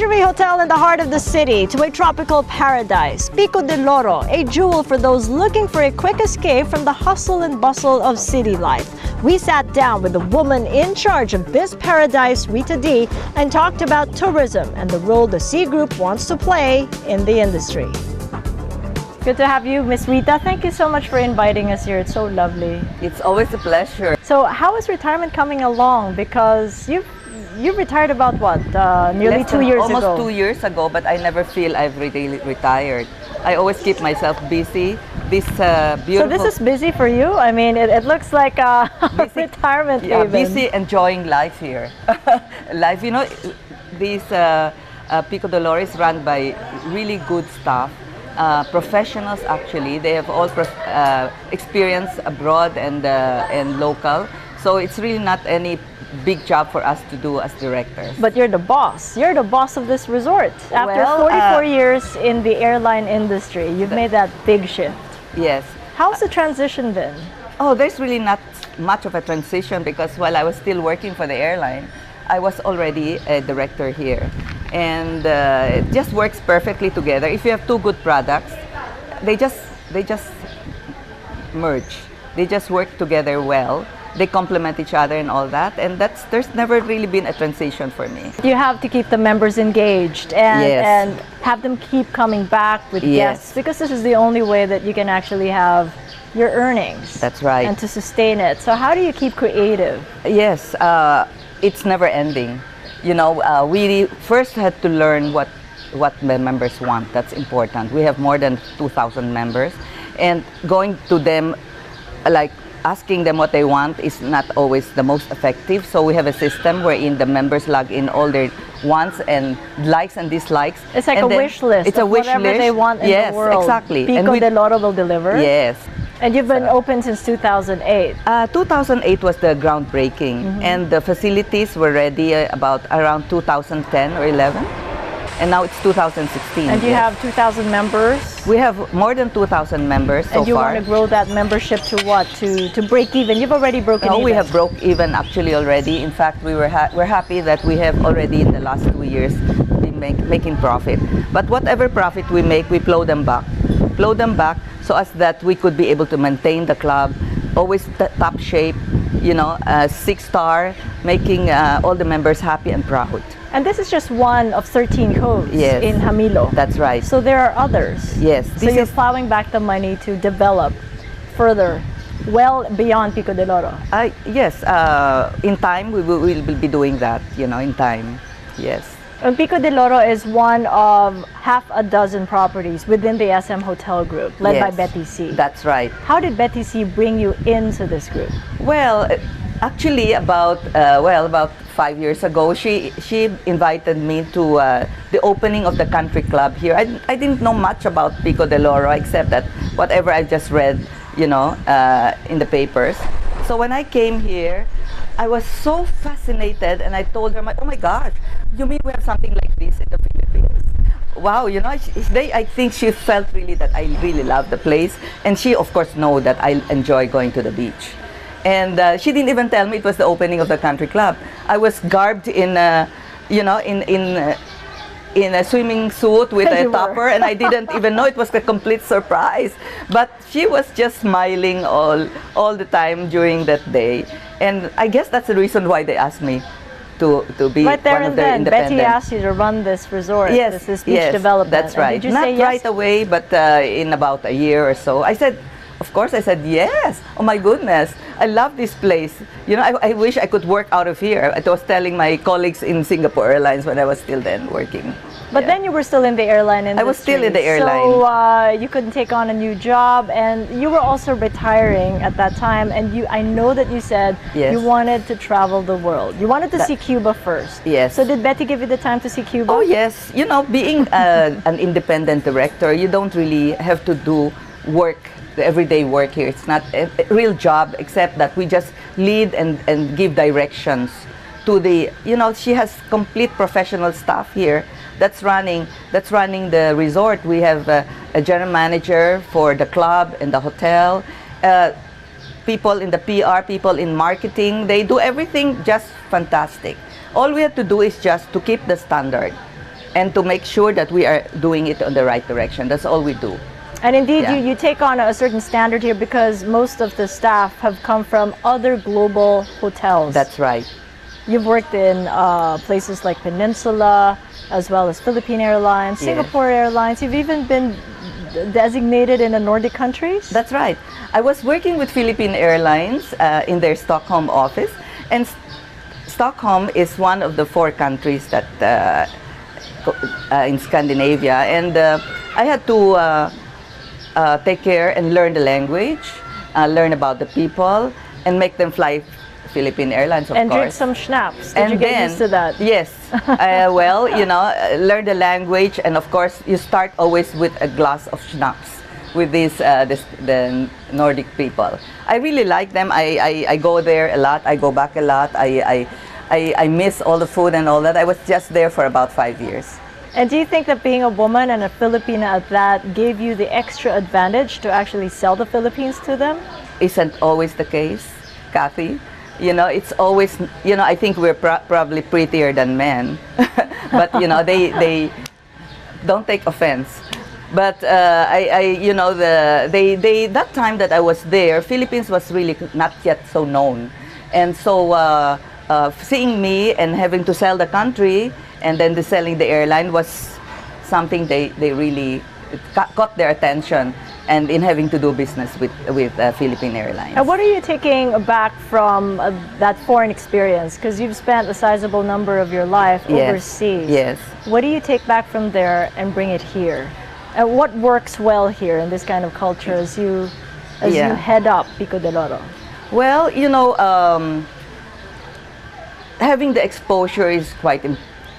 luxury hotel in the heart of the city to a tropical paradise, Pico de Loro, a jewel for those looking for a quick escape from the hustle and bustle of city life. We sat down with the woman in charge of this paradise, Rita Dy, and talked about tourism and the role the C Group wants to play in the industry. Good to have you, Miss Rita. Thank you so much for inviting us here. It's so lovely. It's always a pleasure. So how is retirement coming along? Because you retired about what? Nearly 2 years ago. Almost 2 years ago, but I never feel I've really retired. I always keep myself busy. This beautiful... So this is busy for you? I mean, it looks like a retirement haven. Busy enjoying life here. Life, you know, this Pico de Loro is run by really good staff. Professionals actually. They have all experience abroad and local. So it's really not any big job for us to do as directors. But you're the boss. You're the boss of this resort. After 44 years in the airline industry, you've made that big shift. Yes. How's the transition been? Oh, there's really not much of a transition because while I was still working for the airline, I was already a director here. And it just works perfectly together. If you have two good products, they just merge. They just work together well. They complement each other and all that, and there's never really been a transition for me. You have to keep the members engaged and have them keep coming back with guests, because this is the only way that you can actually have your earnings. That's right. And to sustain it. So how do you keep creative? Yes, it's never ending. You know, we first had to learn what the members want. That's important. We have more than 2,000 members, and going to them, like asking them what they want, is not always the most effective. So we have a system wherein the members log in all their wants and likes and dislikes. It's like a wish list. It's a wish list. Whatever they want in the world. Yes, exactly. Pico de Loro will deliver. Yes. And you've been open since 2008. 2008 was the groundbreaking, and the facilities were ready about around 2010 or 11. And now it's 2016. And you have 2,000 members? We have more than 2,000 members so far. And you want to grow that membership to what? To break even? You've already broken even. No, we have broke even actually already. In fact, we're happy that we have already in the last 2 years been making profit. But whatever profit we make, we plow them back so as that we could be able to maintain the club, always top shape, you know, 6-star, making all the members happy and proud. And this is just one of 13 codes in Hamilo. That's right. So there are others. Yes. So you're plowing back the money to develop further, well beyond Pico de Loro. Yes. In time, we will be doing that, you know, in time. Yes. And Pico de Loro is one of half a dozen properties within the SM Hotel Group, led by Betty C. That's right. How did Betty C bring you into this group? Well, actually, about 5 years ago, she invited me to the opening of the country club here. I didn't know much about Pico de Loro except that whatever I just read, you know, in the papers. So when I came here, I was so fascinated, and I told her, "Oh my gosh, you mean we have something like this in the Philippines?" Wow, you know, I think she felt really that I really love the place, and she of course know that I enjoy going to the beach. And she didn't even tell me it was the opening of the country club. I was garbed in, you know, in a swimming suit with a topper, and I didn't even know. It was a complete surprise. But she was just smiling all the time during that day, and I guess that's the reason why they asked me to be right there one and of their then, independent. Betty asked you to run this resort, this beach yes, development. That's right. Did you Not say yes? right away, but in about a year or so. I said, of course, I said yes. Oh my goodness, I love this place. You know, I wish I could work out of here. I was telling my colleagues in Singapore Airlines when I was still then working. But then you were still in the airline industry. I was still in the airline. So you couldn't take on a new job, and you were also retiring at that time. And I know that you said you wanted to travel the world. You wanted to see Cuba first. Yes. So did Betty give you the time to see Cuba? Oh yes. You know, being an independent director, you don't really have to do work, the everyday work here. It's not a real job, except that we just lead and give directions to the, you know, she has complete professional staff here that's running the resort. We have a general manager for the club and the hotel, people in the PR, people in marketing. They do everything just fantastic. All we have to do is just to keep the standard and to make sure that we are doing it on the right direction. That's all we do. And indeed, Yeah. you take on a certain standard here because most of the staff have come from other global hotels. That's right. You've worked in places like Peninsula, as well as Philippine Airlines, Yes. Singapore Airlines. You've even been designated in the Nordic countries. That's right. I was working with Philippine Airlines in their Stockholm office, and Stockholm is one of the 4 countries that in Scandinavia, and I had to take care and learn the language, learn about the people, and make them fly Philippine Airlines, of and course. drink some schnapps. Did you get used to that? Yes. Well, you know, learn the language, and of course, you start always with a glass of schnapps with the Nordic people. I really like them. I go there a lot. I go back a lot. I miss all the food and all that. I was just there for about 5 years. And do you think that being a woman and a Filipina at that gave you the extra advantage to actually sell the Philippines to them? Isn't always the case, Kathy. You know, it's always, you know, I think we're probably prettier than men. But, you know, they don't take offense. But you know, that time that I was there, Philippines was really not yet so known. And so seeing me and having to sell the country and then selling the airline was something they really caught their attention, and in having to do business with Philippine Airlines. And what are you taking back from that foreign experience? Because you've spent a sizable number of your life Yes. overseas. Yes. What do you take back from there and bring it here? And what works well here in this kind of culture as you Yeah. head up Pico de Loro? Well, you know, having the exposure is quite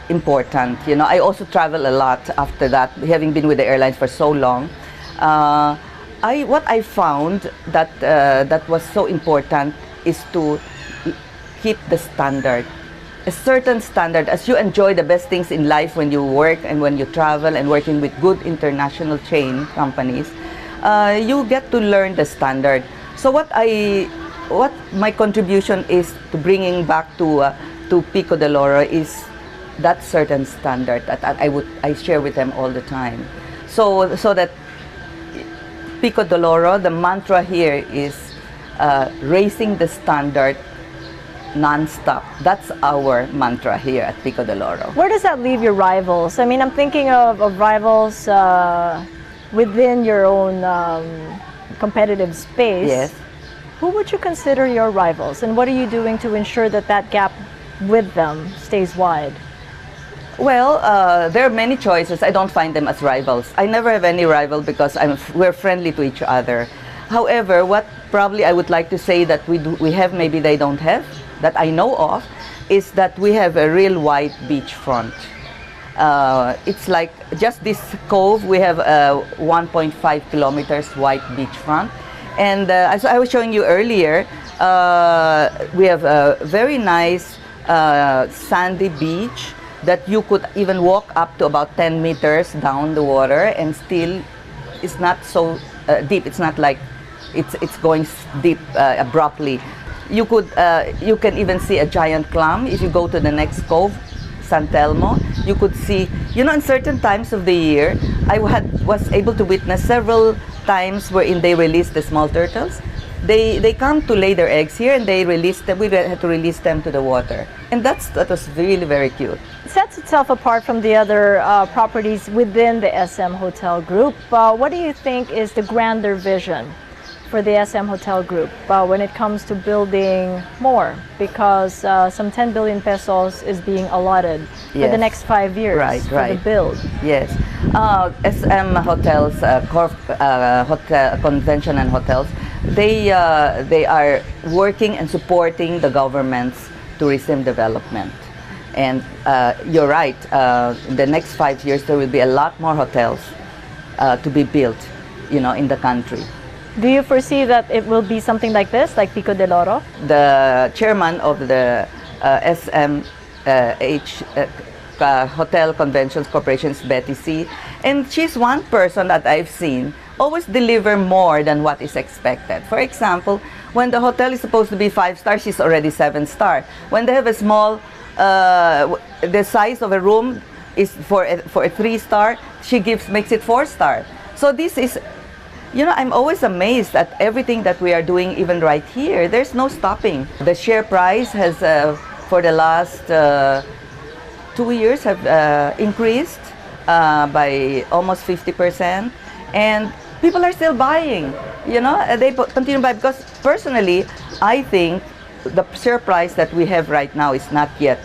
important. You know, I also travel a lot after that, having been with the airlines for so long. What I found that that was so important is to keep the standard, a certain standard. As you enjoy the best things in life when you work and when you travel and working with good international chain companies, you get to learn the standard. So what my contribution is to bringing back to Pico de Loro is that certain standard that I share with them all the time. So that Pico de Loro, the mantra here is raising the standard non-stop. That's our mantra here at Pico de Loro. Where does that leave your rivals? I mean, I'm thinking of rivals within your own competitive space. Yes. Who would you consider your rivals, and what are you doing to ensure that that gap with them stays wide? Well, there are many choices. I don't find them as rivals. I never have any rival because we're friendly to each other. However, what probably I would like to say that we have, maybe they don't have, that I know of, is that we have a real wide beachfront. It's like just this cove, we have a 1.5 kilometers wide beachfront. And as I was showing you earlier, we have a very nice sandy beach that you could even walk up to about 10 meters down the water, and still it's not so deep. It's not like it's going deep abruptly. You can even see a giant clam if you go to the next cove, San Telmo. You could see, you know, in certain times of the year, I was able to witness several times wherein they release the small turtles. They come to lay their eggs here, and they release them. We had to release them to the water, and that was really very cute. It sets itself apart from the other properties within the SM Hotel Group. What do you think is the grander vision for the SM Hotel Group when it comes to building more? Because some 10 billion pesos is being allotted for the Yes. next 5 years for the build. Yes. SM Hotels, hotel convention and hotels, they are working and supporting the government's tourism development. And you're right, in the next 5 years there will be a lot more hotels to be built, you know, in the country. Do you foresee that it will be something like this, like Pico de Loro? The chairman of the SMH Hotel Conventions Corporation is Betty C. And she's one person that I've seen always deliver more than what is expected. For example, when the hotel is supposed to be 5-star, she's already 7-star. When they have a small, the size of a room, is for a 3-star, she makes it 4-star. So this is, you know, I'm always amazed at everything that we are doing, even right here. There's no stopping. The share price has, for the last 2 years, have increased by almost 50%, and people are still buying. You know, they continue buying because personally, I think the share price that we have right now is not yet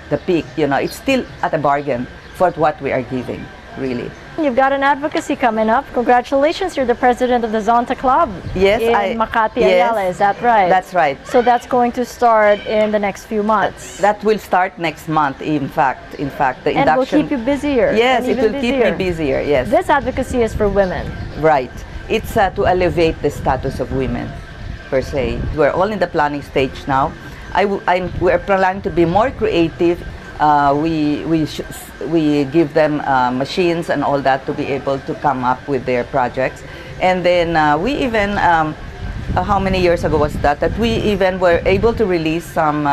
the peak. You know, it's still at a bargain for what we are giving, really. You've got an advocacy coming up. Congratulations, you're the president of the Zonta Club. Yes, in Makati, Ayala, is that right? That's right. So that's going to start in the next few months. That will start next month, in fact, the induction. And will keep you busier. Yes, it will keep me busier, yes. This advocacy is for women. Right. It's to elevate the status of women, per se. We're all in the planning stage now. We're planning to be more creative. We give them machines and all that to be able to come up with their projects. And then we even, how many years ago was that? That we even were able to release some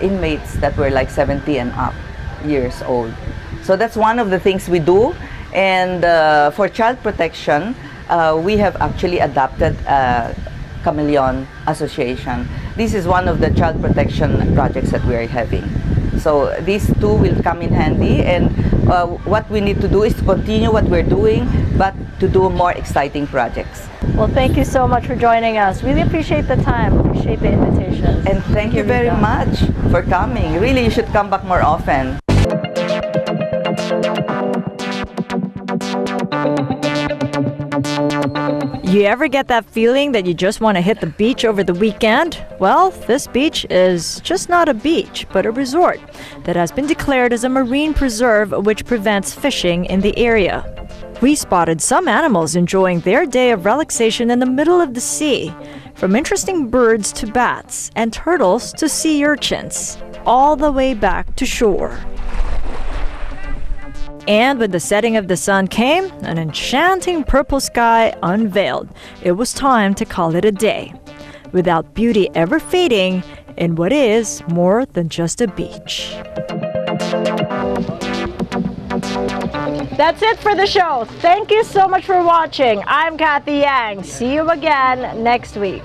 inmates that were like 70 and up years old. So that's one of the things we do. And for child protection, we have actually adopted Chameleon Association. This is one of the child protection projects that we are having. So these two will come in handy, and what we need to do is to continue what we're doing, but to do more exciting projects. Well, thank you so much for joining us. Really appreciate the time, appreciate the invitation. And thank you very much for coming. Really, you should come back more often. You ever get that feeling that you just want to hit the beach over the weekend? Well, this beach is just not a beach, but a resort that has been declared as a marine preserve which prevents fishing in the area. We spotted some animals enjoying their day of relaxation in the middle of the sea, from interesting birds to bats and turtles to sea urchins, all the way back to shore. And when the setting of the sun came, an enchanting purple sky unveiled. It was time to call it a day, without beauty ever fading in what is more than just a beach. That's it for the show. Thank you so much for watching. I'm Kathy Yang. See you again next week.